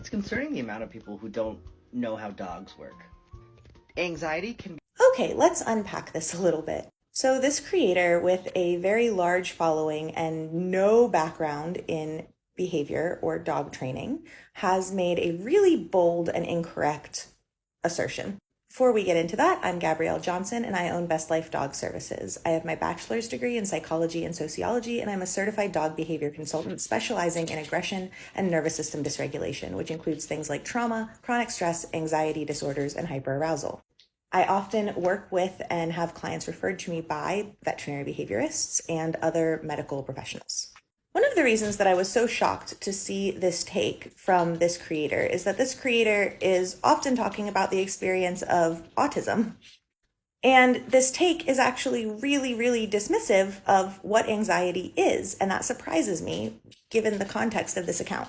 It's concerning the amount of people who don't know how dogs work. Anxiety can be. Okay, let's unpack this a little bit. So, this creator with a very large following and no background in behavior or dog training has made a really bold and incorrect assertion. Before we get into that, I'm Gabrielle Johnson and I own Best Life Dog Services. I have my bachelor's degree in psychology and sociology, and I'm a certified dog behavior consultant specializing in aggression and nervous system dysregulation, which includes things like trauma, chronic stress, anxiety disorders, and hyperarousal. I often work with and have clients referred to me by veterinary behaviorists and other medical professionals. One of the reasons that I was so shocked to see this take from this creator is that this creator is often talking about the experience of autism. And this take is actually really, really dismissive of what anxiety is. And that surprises me given the context of this account.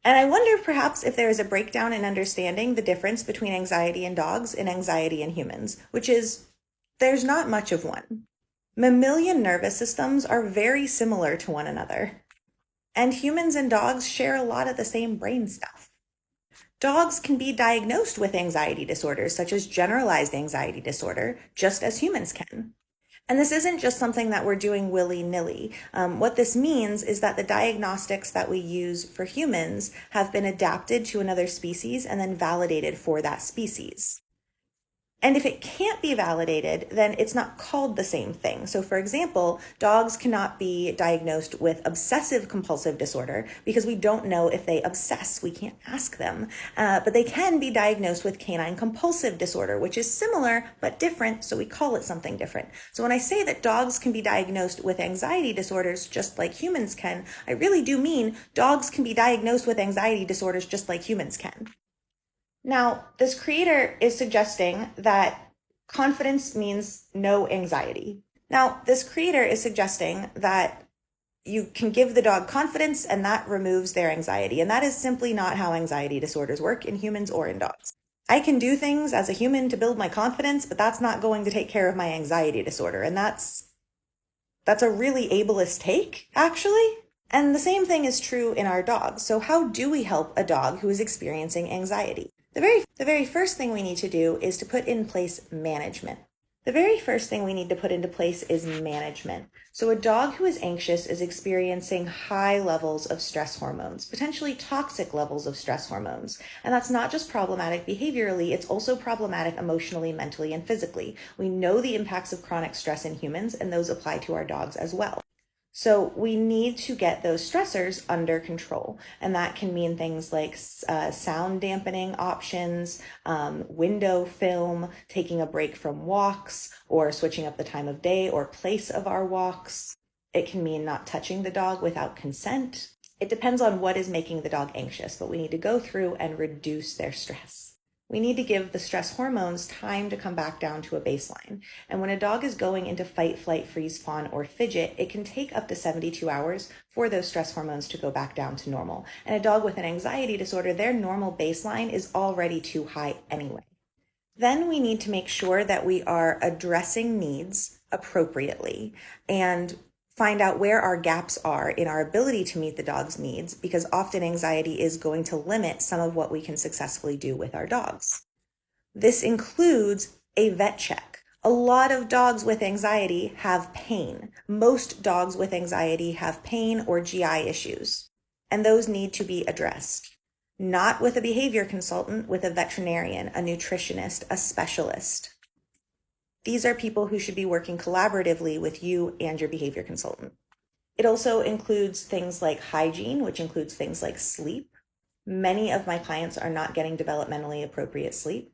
And I wonder perhaps if there is a breakdown in understanding the difference between anxiety in dogs and anxiety in humans, which is there's not much of one. Mammalian nervous systems are very similar to one another, and humans and dogs share a lot of the same brain stuff. Dogs can be diagnosed with anxiety disorders, such as generalized anxiety disorder, just as humans can. And this isn't just something that we're doing willy-nilly. What this means is that the diagnostics that we use for humans have been adapted to another species and then validated for that species. And if it can't be validated, then it's not called the same thing. So for example, dogs cannot be diagnosed with obsessive compulsive disorder because we don't know if they obsess. We can't ask them. But they can be diagnosed with canine compulsive disorder, which is similar but different, so we call it something different. So when I say that dogs can be diagnosed with anxiety disorders just like humans can, I really do mean dogs can be diagnosed with anxiety disorders just like humans can. Now, this creator is suggesting that confidence means no anxiety. Now, this creator is suggesting that you can give the dog confidence and that removes their anxiety. And that is simply not how anxiety disorders work in humans or in dogs. I can do things as a human to build my confidence, but that's not going to take care of my anxiety disorder. And that's a really ableist take, actually. And the same thing is true in our dogs. So how do we help a dog who is experiencing anxiety? The very first thing we need to do is to put in place management. The very first thing we need to put into place is management. So a dog who is anxious is experiencing high levels of stress hormones, potentially toxic levels of stress hormones. And that's not just problematic behaviorally, it's also problematic emotionally, mentally, and physically. We know the impacts of chronic stress in humans, and those apply to our dogs as well. So we need to get those stressors under control. And that can mean things like sound dampening options, window film, taking a break from walks, or switching up the time of day or place of our walks. It can mean not touching the dog without consent. It depends on what is making the dog anxious, but we need to go through and reduce their stress. We need to give the stress hormones time to come back down to a baseline. And when a dog is going into fight, flight, freeze, fawn, or fidget, it can take up to 72 hours for those stress hormones to go back down to normal. And a dog with an anxiety disorder, their normal baseline is already too high anyway. Then we need to make sure that we are addressing needs appropriately and find out where our gaps are in our ability to meet the dog's needs, because often anxiety is going to limit some of what we can successfully do with our dogs. This includes a vet check. A lot of dogs with anxiety have pain. Most dogs with anxiety have pain or GI issues, and those need to be addressed. Not with a behavior consultant, with a veterinarian, a nutritionist, a specialist. These are people who should be working collaboratively with you and your behavior consultant. It also includes things like hygiene, which includes things like sleep. Many of my clients are not getting developmentally appropriate sleep.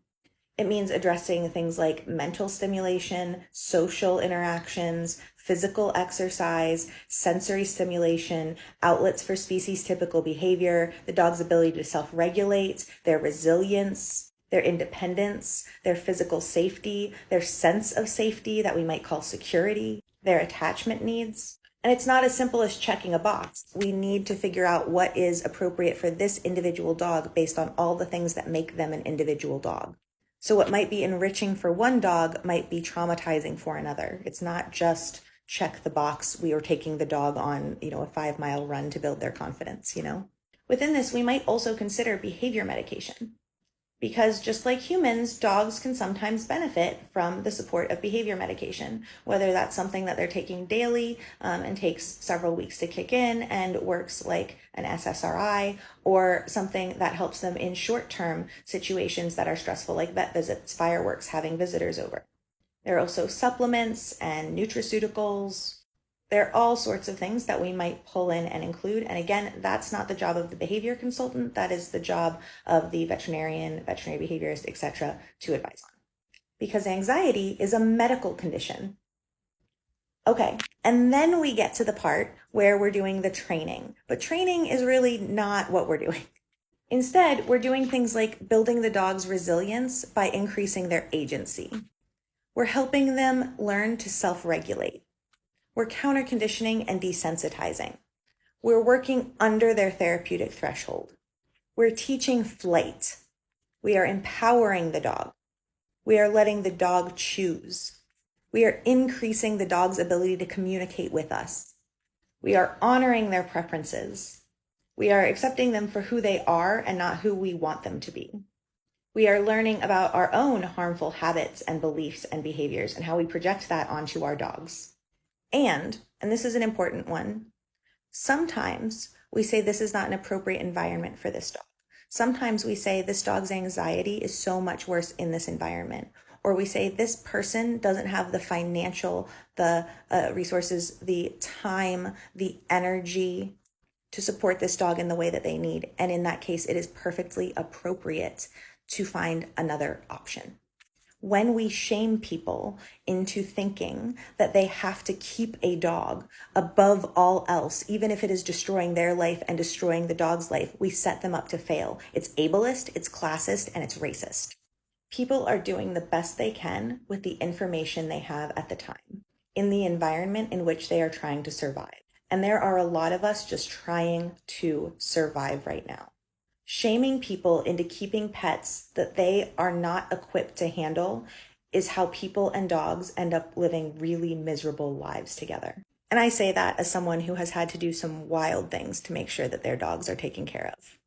It means addressing things like mental stimulation, social interactions, physical exercise, sensory stimulation, outlets for species typical behavior, the dog's ability to self-regulate, their resilience, their independence, their physical safety, their sense of safety that we might call security, their attachment needs. And it's not as simple as checking a box. We need to figure out what is appropriate for this individual dog based on all the things that make them an individual dog. So what might be enriching for one dog might be traumatizing for another. It's not just check the box. We are taking the dog on, a 5-mile run to build their confidence, Within this, we might also consider behavior medication, because just like humans, dogs can sometimes benefit from the support of behavior medication, whether that's something that they're taking daily and takes several weeks to kick in and works like an SSRI, or something that helps them in short-term situations that are stressful, like vet visits, fireworks, having visitors over. There are also supplements and nutraceuticals. There are all sorts of things that we might pull in and include. And again, that's not the job of the behavior consultant. That is the job of the veterinarian, veterinary behaviorist, etc., to advise on. Because anxiety is a medical condition. Okay, and then we get to the part where we're doing the training. But training is really not what we're doing. Instead, we're doing things like building the dog's resilience by increasing their agency. We're helping them learn to self-regulate. We're counter-conditioning and desensitizing. We're working under their therapeutic threshold. We're teaching flight. We are empowering the dog. We are letting the dog choose. We are increasing the dog's ability to communicate with us. We are honoring their preferences. We are accepting them for who they are and not who we want them to be. We are learning about our own harmful habits and beliefs and behaviors and how we project that onto our dogs. And this is an important one, sometimes we say this is not an appropriate environment for this dog. Sometimes we say this dog's anxiety is so much worse in this environment. Or we say this person doesn't have the financial, the resources, the time, the energy to support this dog in the way that they need. And in that case, it is perfectly appropriate to find another option. When we shame people into thinking that they have to keep a dog above all else, even if it is destroying their life and destroying the dog's life, we set them up to fail. It's ableist, it's classist, and it's racist. People are doing the best they can with the information they have at the time, in the environment in which they are trying to survive. And there are a lot of us just trying to survive right now. Shaming people into keeping pets that they are not equipped to handle is how people and dogs end up living really miserable lives together. And I say that as someone who has had to do some wild things to make sure that their dogs are taken care of.